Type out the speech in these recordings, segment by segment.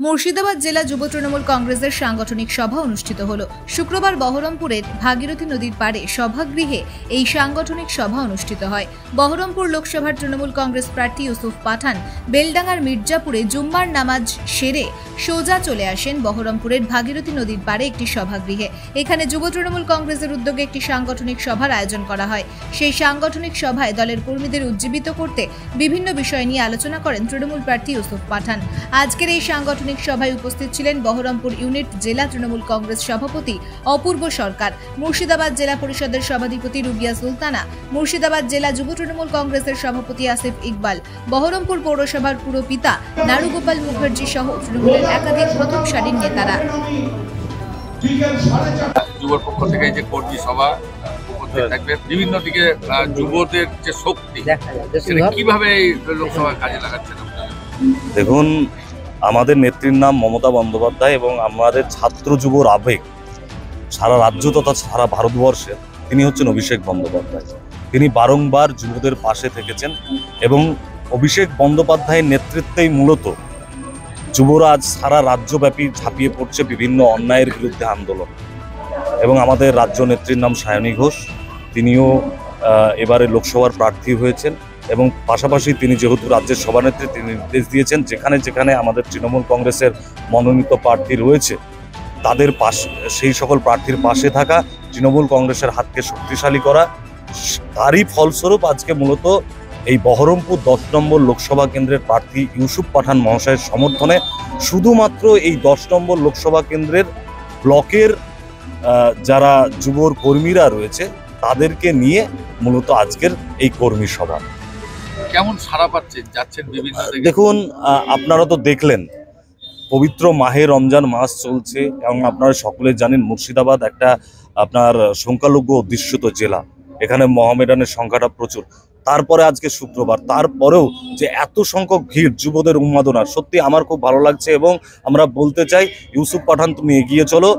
মুর্শিদাবাদ জেলা যুব তৃণমূল কংগ্রেসের সাংগঠনিক সভা অনুষ্ঠিত হলো। শুক্রবার বহরমপুরের ভাগীরথী নদীর পাড়ে সভাগৃহে এই সাংগঠনিক সভা অনুষ্ঠিত হয়। বহরমপুর লোকসভার তৃণমূল কংগ্রেস প্রার্থী ইউসুফ পাঠান বেলডাঙ্গার মির্জাপুরে জুম্মার নামাজ সেরে সোজা চলে আসেন বহরমপুরের ভাগীরথী নদীর পাড়ে একটি সভাগৃহে। এখানে যুব তৃণমূল কংগ্রেসের উদ্যোগে একটি সাংগঠনিক সভার আয়োজন করা হয়। সেই সাংগঠনিক সভায় দলের কর্মীদের উজ্জীবিত করতে বিভিন্ন বিষয় নিয়ে আলোচনা করেন তৃণমূল প্রার্থী ইউসুফ পাঠান। আজকের এই সাংগঠনিক সভায় উপস্থিত ছিলেন বহরমপুর ইউনিট জেলা তৃণমূল কংগ্রেস সভাপতি অপূর্ব সরকার, মুর্শিদাবাদ জেলা পরিষদের সভাধিপতি রুবিয়া সুলতানা, মুর্শিদাবাদ জেলা যুব তৃণমূল কংগ্রেসের সভাপতি আসিফ ইকবাল, বহরমপুর পৌরসভার পুরপিতা নারুগোপাল মুখার্জি সহ তৃণমূলের একাধিক প্রথম সারির নেতারা। যুবর পক্ষ থেকে যে কর্মী সভা থাকবে, বিভিন্ন দিকে যুবদের যে শক্তি কিভাবে এই লোকসভা কাজে লাগাচ্ছেন? দেখুন, আমাদের নেত্রীর নাম মমতা বন্দ্যোপাধ্যায় এবং আমাদের ছাত্র যুবর আবেগ সারা রাজ্য তথা সারা ভারতবর্ষে তিনি হচ্ছেন অভিষেক বন্দ্যোপাধ্যায়। তিনি বারংবার যুবদের পাশে থেকেছেন এবং অভিষেক বন্দ্যোপাধ্যায়ের নেতৃত্বেই মূলত যুবরা আজ সারা রাজ্যব্যাপী ঝাঁপিয়ে পড়ছে বিভিন্ন অন্যায়ের বিরুদ্ধে আন্দোলন। এবং আমাদের রাজ্য নেত্রীর নাম সায়নী ঘোষ, তিনিও এবারে লোকসভার প্রার্থী হয়েছেন এবং পাশাপাশি তিনি যেহেতু রাজ্যের সভানেত্রী, তিনি নির্দেশ দিয়েছেন যেখানে যেখানে আমাদের তৃণমূল কংগ্রেসের মনোনীত প্রার্থী রয়েছে তাদের পাশে, সেই সকল প্রার্থীর পাশে থাকা, তৃণমূল কংগ্রেসের হাতকে শক্তিশালী করা। তারই ফলস্বরূপ আজকে মূলত এই বহরমপুর 10 নম্বর লোকসভা কেন্দ্রের প্রার্থী ইউসুফ পাঠান মহাশয়ের সমর্থনে শুধুমাত্র এই 10 নম্বর লোকসভা কেন্দ্রের ব্লকের যারা যুবর কর্মীরা রয়েছে তাদেরকে নিয়ে মূলত আজকের এই কর্মী সভা। কেমন সাড়া পাচ্ছেন, যাচ্ছেন বিভিন্ন? দেখুন, আপনারা তো দেখলেন পবিত্র মাহে রমজান মাস চলছে এবং আপনারা সকলে জানেন মুর্শিদাবাদ একটা আপনার সংখ্যালঘু অধ্যুষিত জেলা, এখানে মোহামেডানের সংখ্যাটা প্রচুর। তারপরে আজকে শুক্রবার, তারপরেও যে এত সংখ্যক ভিড়, যুবদের উন্মাদনা, সত্যি আমার খুব ভালো লাগছে এবং আমরা বলতে চাই ইউসুফ পাঠান তুমি এগিয়ে চলো,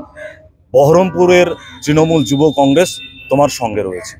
বহরমপুরের তৃণমূল যুব কংগ্রেস তোমার সঙ্গে রয়েছে।